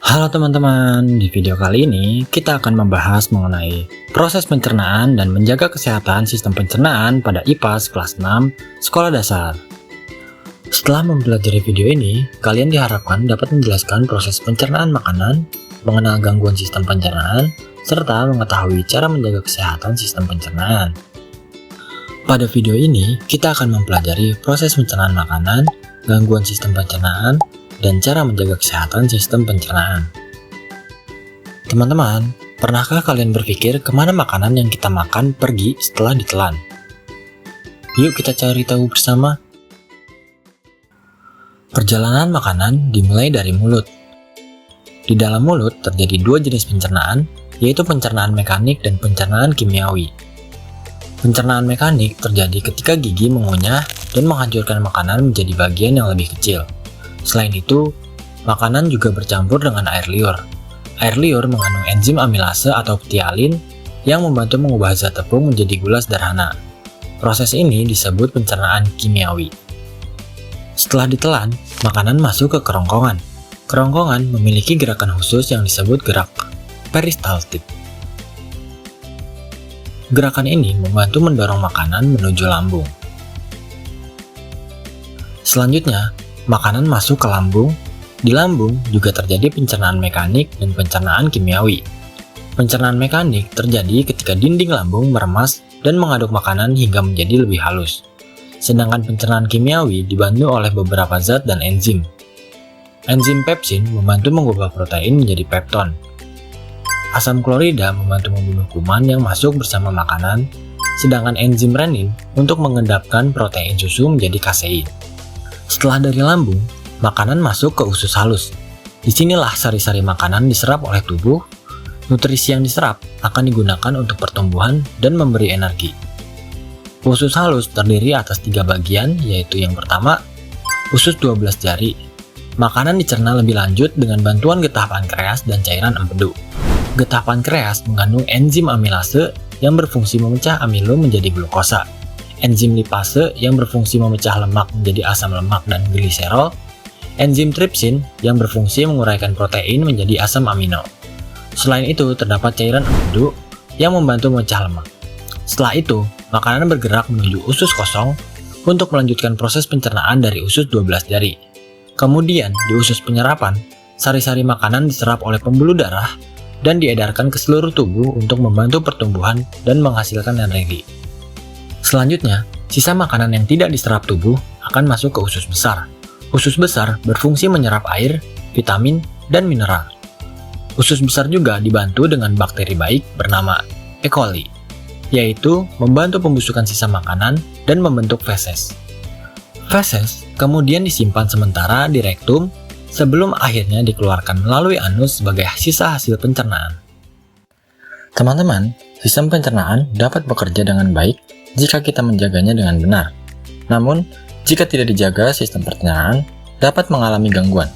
Halo teman-teman, di video kali ini kita akan membahas mengenai proses pencernaan dan menjaga kesehatan sistem pencernaan pada IPAS kelas 6 sekolah dasar. Setelah mempelajari video ini, kalian diharapkan dapat menjelaskan proses pencernaan makanan, mengenal gangguan sistem pencernaan, serta mengetahui cara menjaga kesehatan sistem pencernaan. Pada video ini, kita akan mempelajari proses pencernaan makanan, gangguan sistem pencernaan, dan cara menjaga kesehatan sistem pencernaan. Teman-teman, pernahkah kalian berpikir kemana makanan yang kita makan pergi setelah ditelan? Yuk kita cari tahu bersama. Perjalanan makanan dimulai dari mulut. Di dalam mulut terjadi dua jenis pencernaan, yaitu pencernaan mekanik dan pencernaan kimiawi. Pencernaan mekanik terjadi ketika gigi mengunyah dan menghancurkan makanan menjadi bagian yang lebih kecil. Selain itu, makanan juga bercampur dengan air liur. Air liur mengandung enzim amilase atau ptialin yang membantu mengubah zat tepung menjadi gula sederhana. Proses ini disebut pencernaan kimiawi. Setelah ditelan, makanan masuk ke kerongkongan. Kerongkongan memiliki gerakan khusus yang disebut gerak peristaltik. Gerakan ini membantu mendorong makanan menuju lambung. Selanjutnya, makanan masuk ke lambung. Di lambung juga terjadi pencernaan mekanik dan pencernaan kimiawi. Pencernaan mekanik terjadi ketika dinding lambung meremas dan mengaduk makanan hingga menjadi lebih halus. Sedangkan pencernaan kimiawi dibantu oleh beberapa zat dan enzim. Enzim pepsin membantu mengubah protein menjadi pepton. Asam klorida membantu membunuh kuman yang masuk bersama makanan, sedangkan enzim renin untuk mengendapkan protein susu menjadi kasein. Setelah dari lambung, makanan masuk ke usus halus. Disinilah sari-sari makanan diserap oleh tubuh. Nutrisi yang diserap akan digunakan untuk pertumbuhan dan memberi energi. Usus halus terdiri atas 3 bagian, yaitu yang pertama, usus 12 jari. Makanan dicerna lebih lanjut dengan bantuan getah pankreas dan cairan empedu. Getah pankreas mengandung enzim amilase yang berfungsi memecah amilo menjadi glukosa. Enzim lipase yang berfungsi memecah lemak menjadi asam lemak dan gliserol, enzim tripsin yang berfungsi menguraikan protein menjadi asam amino. Selain itu, terdapat cairan empedu yang membantu memecah lemak. Setelah itu, makanan bergerak menuju usus kosong untuk melanjutkan proses pencernaan dari usus 12 jari. Kemudian, di usus penyerapan, sari-sari makanan diserap oleh pembuluh darah dan diedarkan ke seluruh tubuh untuk membantu pertumbuhan dan menghasilkan energi. Selanjutnya, sisa makanan yang tidak diserap tubuh akan masuk ke usus besar. Usus besar berfungsi menyerap air, vitamin, dan mineral. Usus besar juga dibantu dengan bakteri baik bernama E. coli, yaitu membantu pembusukan sisa makanan dan membentuk feses. Feses kemudian disimpan sementara di rektum sebelum akhirnya dikeluarkan melalui anus sebagai sisa hasil pencernaan. Teman-teman, sistem pencernaan dapat bekerja dengan baik jika kita menjaganya dengan benar. Namun, jika tidak dijaga, sistem pencernaan dapat mengalami gangguan.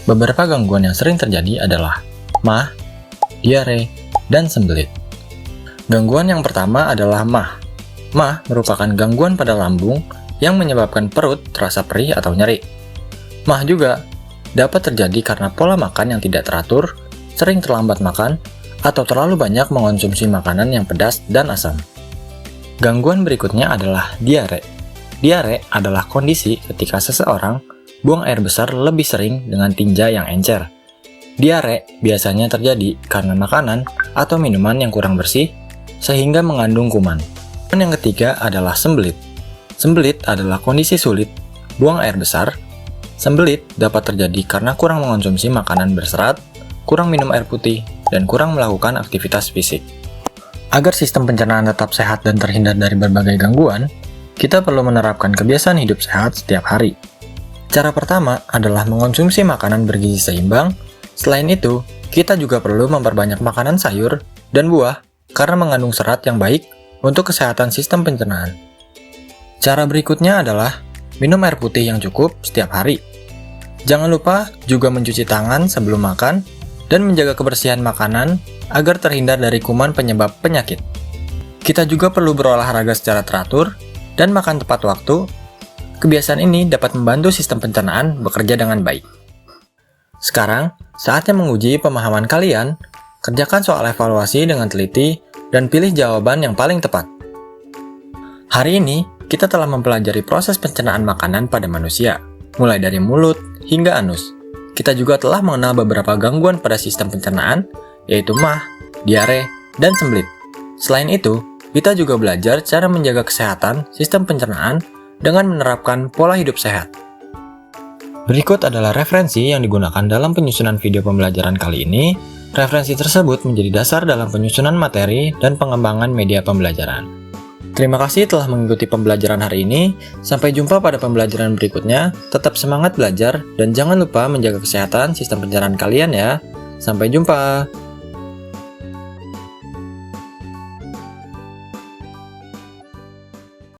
Beberapa gangguan yang sering terjadi adalah MAH, diare, dan sembelit. Gangguan yang pertama adalah MAH. MAH merupakan gangguan pada lambung yang menyebabkan perut terasa perih atau nyeri. MAH juga dapat terjadi karena pola makan yang tidak teratur, sering terlambat makan, atau terlalu banyak mengonsumsi makanan yang pedas dan asam. Gangguan berikutnya adalah diare. Diare adalah kondisi ketika seseorang buang air besar lebih sering dengan tinja yang encer. Diare biasanya terjadi karena makanan atau minuman yang kurang bersih, sehingga mengandung kuman. Dan yang ketiga adalah sembelit. Sembelit adalah kondisi sulit buang air besar. Sembelit dapat terjadi karena kurang mengonsumsi makanan berserat, kurang minum air putih, dan kurang melakukan aktivitas fisik. Agar sistem pencernaan tetap sehat dan terhindar dari berbagai gangguan, kita perlu menerapkan kebiasaan hidup sehat setiap hari. Cara pertama adalah mengonsumsi makanan bergizi seimbang. Selain itu, kita juga perlu memperbanyak makanan sayur dan buah karena mengandung serat yang baik untuk kesehatan sistem pencernaan. Cara berikutnya adalah minum air putih yang cukup setiap hari. Jangan lupa juga mencuci tangan sebelum makan dan menjaga kebersihan makanan agar terhindar dari kuman penyebab penyakit. Kita juga perlu berolahraga secara teratur dan makan tepat waktu. Kebiasaan ini dapat membantu sistem pencernaan bekerja dengan baik. Sekarang, saatnya menguji pemahaman kalian. Kerjakan soal evaluasi dengan teliti dan pilih jawaban yang paling tepat. Hari ini, kita telah mempelajari proses pencernaan makanan pada manusia, mulai dari mulut hingga anus. Kita juga telah mengenal beberapa gangguan pada sistem pencernaan, yaitu MAH, diare, dan sembelit. Selain itu, kita juga belajar cara menjaga kesehatan sistem pencernaan dengan menerapkan pola hidup sehat. Berikut adalah referensi yang digunakan dalam penyusunan video pembelajaran kali ini. Referensi tersebut menjadi dasar dalam penyusunan materi dan pengembangan media pembelajaran. Terima kasih telah mengikuti pembelajaran hari ini. Sampai jumpa pada pembelajaran berikutnya. Tetap semangat belajar dan jangan lupa menjaga kesehatan sistem pencernaan kalian ya. Sampai jumpa.